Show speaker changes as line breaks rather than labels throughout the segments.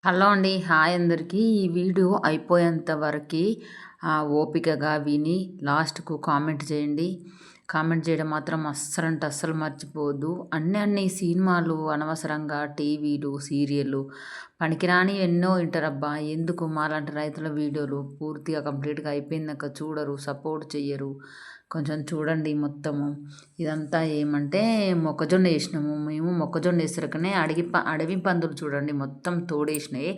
Hello అండి. Hi అందరికీ. ఈ వీడియో అయిపోయేంత వరకి ఓపికగా విని లాస్ట్‌కు కామెంట్ చేయండి. కామెంట్ చేయడం మాత్రం అస్సలంటే అస్సలు మర్చిపోవద్దు. అన్ని సినిమాలు అనవసరంగా టీవీలు, సీరియల్లు పనికిరానియి ఎన్నో వింటారబ్బా! ఎందుకు మాలాంటి రైతుల వీడియోలు పూర్తిగా కంప్లీట్‌గా అయిపోయిందాక చూడరు, సపోర్ట్ చెయ్యరు. కొంచెం చూడండి మొత్తము. ఇదంతా ఏమంటే మొక్కజొన్న ఏసినాము. మేము మొక్కజొన్న ఏసరకనే అడవి పందులు చూడండి మొత్తం తోడేసినాయి.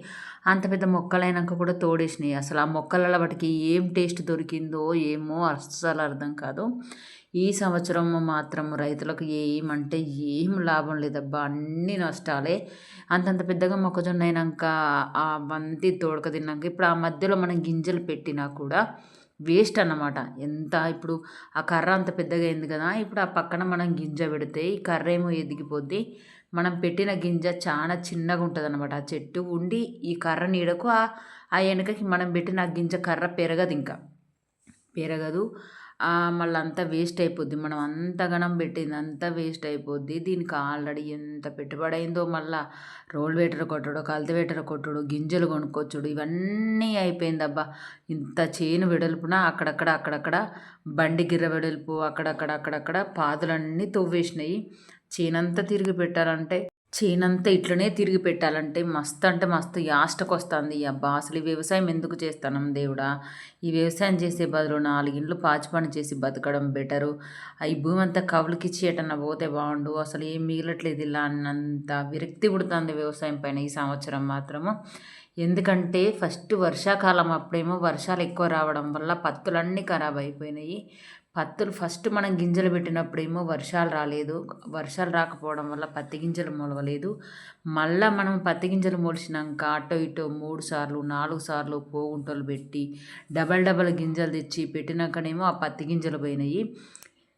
అంత పెద్ద మొక్కలైనంక కూడా తోడేసినాయి. అసలు ఆ మొక్కలలో వాటికి ఏం టేస్ట్ దొరికిందో ఏమో అస్సలు అర్థం కాదు. ఈ సంవత్సరం మాత్రం రైతులకు ఏమంటే ఏం లాభం లేదబ్బా! అన్నీ నష్టాలే. అంతంత పెద్దగా మొక్కజొన్న అయినంక అవంతి తోడక తిన్నాక ఇప్పుడు ఆ మధ్యలో మనం గింజలు పెట్టినా కూడా వేస్ట్ అన్నమాట. ఎంత ఇప్పుడు ఆ కర్ర అంత పెద్దగా అయింది కదా! ఇప్పుడు ఆ పక్కన మనం గింజ పెడితే ఈ కర్ర ఏమో ఎదిగిపోద్ది. మనం పెట్టిన గింజ చాలా చిన్నగా ఉంటదన్నమాట. ఆ చెట్టు ఉండి ఈ కర్ర నీడకు ఆ ఎనకకి మనం పెట్టిన ఆ గింజ కర్ర పెరగదింక. పెరగదు. మళ్ళా అంతా వేస్ట్ అయిపోద్ది. మనం అంతగనం పెట్టిందంతా వేస్ట్ అయిపోద్ది. దీనికి ఆల్రెడీ ఎంత పెట్టుబడయిందో మళ్ళా రోల్వేటర్ కొట్టుడు, కల్టివేటర్ కొట్టుడు, గింజలు కొనుక్కొచ్చుడు ఇవన్నీ అయిపోయిందబ్బా! ఇంత చేను వెడల్పున అక్కడక్కడ బండి గిర్ర వెడల్పు అక్కడక్కడ పాదులన్నీ తవ్వేసినాయి. చేనంతా తిరిగి పెట్టాలంటే చేనంతా ఇట్లనే తిరిగి పెట్టాలంటే మస్తు అంటే మస్తు యాస్టకొస్తుంది. అబ్బా! అసలు ఈ వ్యవసాయం ఎందుకు చేస్తున్నాం దేవుడా! ఈ వ్యవసాయం చేసే బదులు 4 ఇండ్లు పాచి పని చేసి బతకడం బెటరు. ఈ భూమి అంతా కవులుకిచ్చి ఎటన్నా పోతే బాగుండు. అసలు ఏం మిగలట్లేదు ఇలా అన్నంత విరక్తి పుడుతుంది వ్యవసాయం పైన ఈ సంవత్సరం మాత్రము. ఎందుకంటే ఫస్ట్ వర్షాకాలం అప్పుడేమో వర్షాలు ఎక్కువ రావడం వల్ల పత్తులన్నీ ఖరాబ్ అయిపోయినాయి. పత్తులు ఫస్ట్ మనం గింజలు పెట్టినప్పుడేమో వర్షాలు రాలేదు. వర్షాలు రాకపోవడం వల్ల పత్తి గింజలు మొలవలేదు. మళ్ళా మనం పత్తి గింజలు మొలిచినాక అటో ఇటో 3 సార్లు, 4 సార్లు పోగుంటలు పెట్టి డబల్ గింజలు తెచ్చి పెట్టినాకనేమో ఆ పత్తి గింజలు పోయినాయి.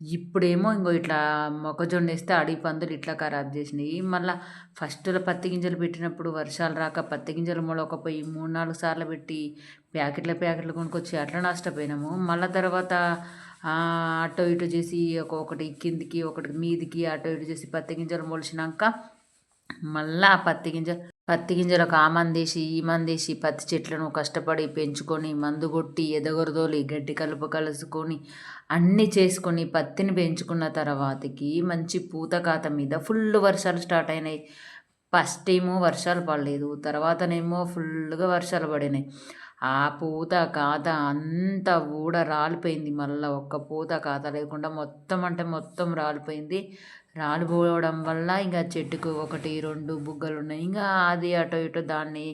ఇప్పుడేమో ఇంగో ఇట్లా మొక్కజొన్న ఏస్తే అడవి పందులు ఇట్లా ఖరాబ్ చేసినాయి. మళ్ళా ఫస్ట్‌లో పత్తి గింజలు పెట్టినప్పుడు వర్షాలు రాక పత్తి గింజలు మొలవకపోయి 3, 4 సార్లు పెట్టి ప్యాకెట్లు కొనుక్కొచ్చి అట్లా నష్టపోయినాము. మళ్ళా తర్వాత అటో ఇటో చేసి ఒకటి కిందికి, ఒకటి మీదికి అటో ఇటో చేసి పత్తి గింజలు మొలిచినాక మళ్ళా ఆ పత్తి గింజలకు ఆ మందేసి, ఈ మందేసి పత్తి చెట్లను కష్టపడి పెంచుకొని, మందు కొట్టి, ఎదగొరదోలి, గడ్డి కలుపు కలుసుకొని, అన్నీ చేసుకొని పత్తిని పెంచుకున్న తర్వాతకి మంచి పూత కాత మీద ఫుల్ వర్షాలు స్టార్ట్ అయినాయి. ఫస్ట్ ఏమో వర్షాలు పడలేదు. తర్వాతనేమో ఫుల్‌గా వర్షాలు పడినాయి. ఆ పూత కాత అంతా ఊడ రాలిపోయింది. మళ్ళా ఒక్క పూత కాత లేకుండా మొత్తం అంటే మొత్తం రాలిపోయింది. రాలిపోవడం వల్ల ఇంక చెట్టుకు 1, 2 బుగ్గలున్నాయి. ఇంగా అది అటో ఇటో దాన్ని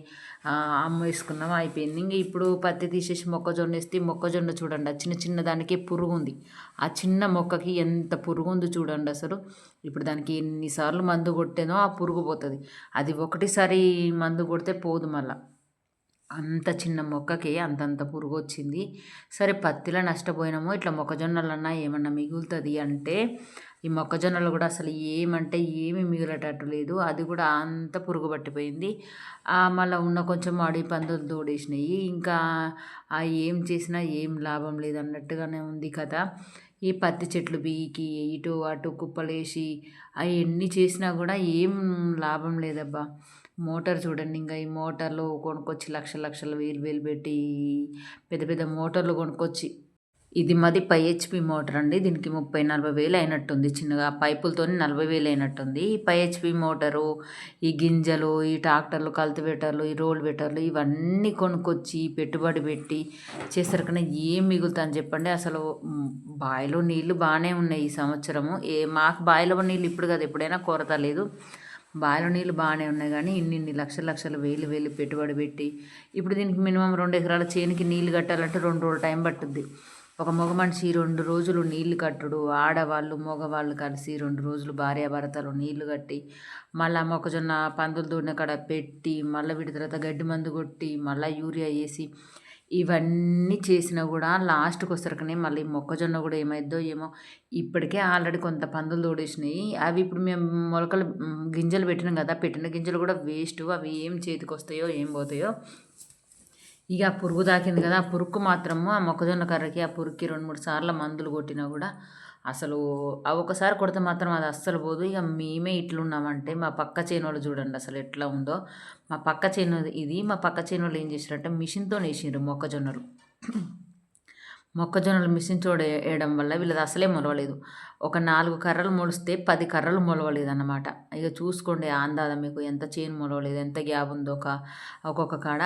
అమ్మేసుకున్నాం అయిపోయింది. ఇంగ ఇప్పుడు పత్తి తీసేసి మొక్కజొన్న ఏస్తే మొక్కజొన్న చూడండి ఆ చిన్న దానికే పురుగుంది. ఆ చిన్న మొక్కకి ఎంత పురుగుందో చూడండి అసలు. ఇప్పుడు దానికి ఎన్ని సార్లు మందు కొట్టానో ఆ పురుగు పోతది. అది ఒకటేసారి మందు కొడితే పోదు మళ్ళా. అంత చిన్న మొక్కకి అంతంత పురుగొచ్చింది. సరే పత్తిలో నష్టపోయినాము. ఇట్లా మొక్కజొన్నలన్నా ఏమన్నా మిగులుతది అంటే, ఈ మొక్కజొన్నలు కూడా అసలు ఏమంటే ఏమి మిగిలేటట్టు లేదు. అది కూడా అంత పురుగు పట్టిపోయింది. మళ్ళా ఉన్న కొంచెం అడవి పందులు తోడేసినాయి. ఇంకా ఏం చేసినా ఏం లాభం లేదన్నట్టుగానే ఉంది కథ. ఈ పత్తి చెట్లు పీకి ఇటు అటు కుప్పలేసి అయన్నీ చేసినా కూడా ఏం లాభం లేదబ్బా! మోటార్ చూడండి ఇంగ ఈ మోటార్లు కొనుక్కొచ్చి లక్షలు, వేలు పెట్టి పెద్ద పెద్ద మోటార్లు కొనుక్కొచ్చి ఇది మాది 5 హెచ్‌పీ మోటర్ అండి. దీనికి 30, 40 వేలు అయినట్టుంది. చిన్నగా పైపులతోని 40,000 అయినట్టుంది. ఈ 5 హెచ్‌పీ మోటరు, ఈ గింజలు, ఈ ట్రాక్టర్లు, కల్టివేటర్లు, ఈ రోల్వేటర్లు ఇవన్నీ కొనుక్కొచ్చి పెట్టుబడి పెట్టి చేసరికనే ఏం మిగులుతాదని చెప్పండి. అసలు బావిలో నీళ్ళు బానే ఉన్నాయి ఈ సంవత్సరము. మాకు బావిలో నీళ్ళు ఇప్పుడు కాదు ఎప్పుడైనా కొరత లేదు. బావిలో నీళ్ళు బాగానే ఉన్నాయి కానీ ఇన్నిన్ని లక్షలు, వేలు పెట్టుబడి పెట్టి ఇప్పుడు దీనికి మినిమమ్ 2 ఎకరాల చేనుకి నీళ్ళు కట్టాలంటే 2 రోజులు టైం పట్టుద్ది. ఒక మగ మనిషి 2 రోజులు నీళ్లు కట్టుడు, ఆడవాళ్ళు, మగవాళ్ళు కలిసి 2 రోజులు భార్యాభర్తలు నీళ్లు కట్టి, మళ్ళా మొక్కజొన్న పందులు దూడిన కాడ పెట్టి, మళ్ళీ వీటి తర్వాత గడ్డి మందు కొట్టి, మళ్ళీ యూరియా వేసి, ఇవన్నీ చేసినా కూడా లాస్ట్‌కి వచ్చేసరికనే మళ్ళీ మొక్కజొన్న కూడా ఏమైద్దో ఏమో! ఇప్పటికే ఆల్రెడీ కొంత పందులు తోడేసినాయి. అవి ఇప్పుడు మేము మొలకలు గింజలు పెట్టినాం కదా! పెట్టిన గింజలు కూడా వేస్టు. అవి ఏం చేతికొస్తాయో, ఏం పోతాయో. ఇక పురుగు తాకింది కదా! ఆ పురుగుకు మాత్రము ఆ మొక్కజొన్న కర్రకి ఆ పురుగుకి 2, 3 సార్లు మందులు కొట్టినా కూడా అసలు ఒకసారి కొడితే మాత్రం అది అస్సలు పోదు. ఇక మేమే ఇట్లున్నామంటే మా పక్క చేనోళ్ళు చూడండి అసలు ఎట్లా ఉందో. మా పక్క చేను ఇది. మా పక్క చేనోళ్ళు ఏం చేసిరంటే మిషన్‌తోనేసిండ్రు మొక్కజొన్నలు. మొక్కజొన్నలు మిషన్ వేయడం వల్ల వీళ్ళది అసలే మొలవలేదు. ఒక 4 కర్రలు మొలిస్తే 10 కర్రలు మొలవలేదన్నమాట. ఇక చూసుకోండి అందాద మీకు ఎంత చేను మొలవలేదు, ఎంత గ్యాప్ ఉందో ఒక్కొక్క కాడ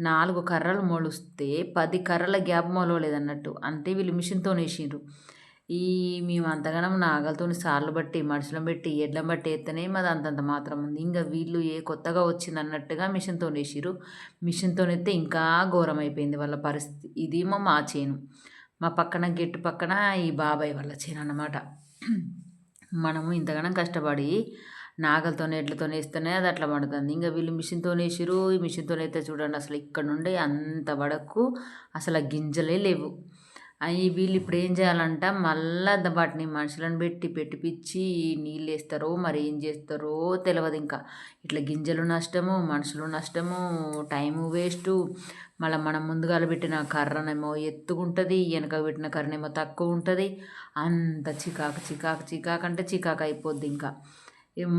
4 కర్రలు మొలిస్తే 10 కర్రల గ్యాప్ మొలవలేదన్నట్టు. అంటే వీళ్ళు మిషన్‌తోనేసిండ్రు. మేము అంతగనం నాగలితోని సార్లు బట్టి, మనుషులను బెట్టి, ఎడ్లను బట్టి ఏత్తేనే మాది అంతంత మాత్రం ఉంది. ఇంగ వీళ్ళు కొత్తగా వచ్చిందన్నట్టుగా మిషన్‌తోనేసిర్రు. మిషన్‌తోనెత్తే ఇంకా ఘోరమైపోయింది వాళ్ళ పరిస్థితి. ఇదేమో మా చేను. మా పక్కన గెట్టు పక్కన ఈ బాబాయ్ వాళ్ళ చేనన్నమాట. మనము ఇంతగనం కష్టపడి నాగలితోని, ఎడ్లతోని ఏస్తేనే అది అట్లా పండుతుంది. ఇంగ వీళ్ళు మిషన్‌తోనేసిర్రు. ఈ మిషన్‌తోనైతే చూడండి అసలు ఇక్కడ నుండి అంత వరకు అసలు ఆ గింజలే లేవు. వీళ్ళు ఇప్పుడు ఏం చేయాలంట మళ్ళా వాటిని మనుషులను పెట్టి పెట్టిపిచ్చి నీళ్ళేస్తారో మరి ఏం చేస్తారో తెలవదు ఇంకా. ఇట్లా గింజలు నష్టము, మనుషులు నష్టము, టైము వేస్టు. మళ్ళీ మనం ముందుగాల పెట్టిన కర్రనేమో ఎత్తుగుంటుంది, వెనక పెట్టిన కర్రనేమో తక్కువ ఉంటుంది. అంత చికాకు చికాకు చికాకు అంటే చికాకు అయిపోద్ది ఇంకా.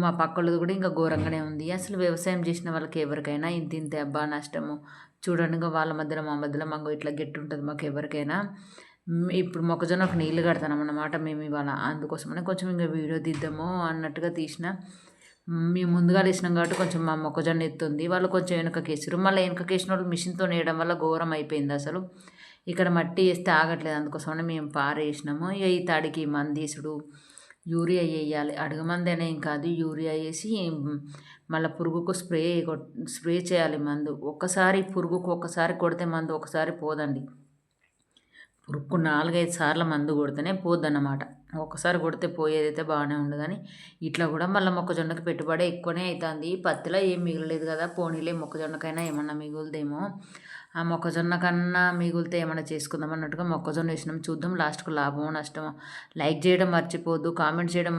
మా పక్కోళ్ళది కూడా ఇంకా ఘోరంగానే ఉంది. అసలు వ్యవసాయం చేసిన వాళ్ళకి ఎవరికైనా ఇంత ఇంతే అబ్బా నష్టము. చూడండి ఇంక వాళ్ళ మధ్యలో మా మధ్యలో మాకు ఇట్లా గెట్టు ఉంటుంది మాకు ఎవరికైనా. ఇప్పుడు మొక్కజొన్నకు నీళ్ళు కడతామన్నమాట మేము ఇవాళ. అందుకోసమనే కొంచెం ఇంక వీడియో తీద్దాము అన్నట్టుగా తీసిన. మేము ముందుగా వేసినాం కాబట్టి కొంచెం మా మొక్కజొన్న ఎత్తుంది. వాళ్ళు కొంచెం వెనకకేసిర్రు. మళ్ళీ వెనకకేసినోళ్ళు మిషన్‌తో నేయడం వల్ల ఘోరం అయిపోయింది అసలు. ఇక్కడ మట్టి వేస్తే ఆగట్లేదు. అందుకోసమని మేము పారేసినాము. ఇక ఈ తడికి మందేసుడు, యూరియా వేయాలి. అడుగు మందేనేం కాదు, యూరియా వేసి మళ్ళీ పురుగుకు స్ప్రే చేయాలి మందు. ఒక్కసారి పురుగుకు ఒక్కసారి కొడితే మందు ఒకసారి పోదండి. పురుగుకు 4, 5 సార్ల మందు కొడితేనే పోద్దన్నమాట. ఒక్కసారి కొడితే పోయేదైతే బాగానే ఉండు కానీ ఇట్లా కూడా మళ్ళీ మొక్కజొన్నకి పెట్టుబడి ఎక్కువనే అవుతుంది. పత్తిలో ఏం మిగలలేదు కదా, పోనీలే మొక్కజొన్నకైనా ఏమన్నా మిగులుదేమో. ఆ మొక్కజొన్న కన్నా మిగిలితే ఏమన్నా చేసుకుందాం అన్నట్టుగా మొక్కజొన్న వేసినాం. చూద్దాం లాస్ట్‌కు లాభమో నష్టమో. లైక్ చేయడం మర్చిపోవద్దు, కామెంట్ చేయడం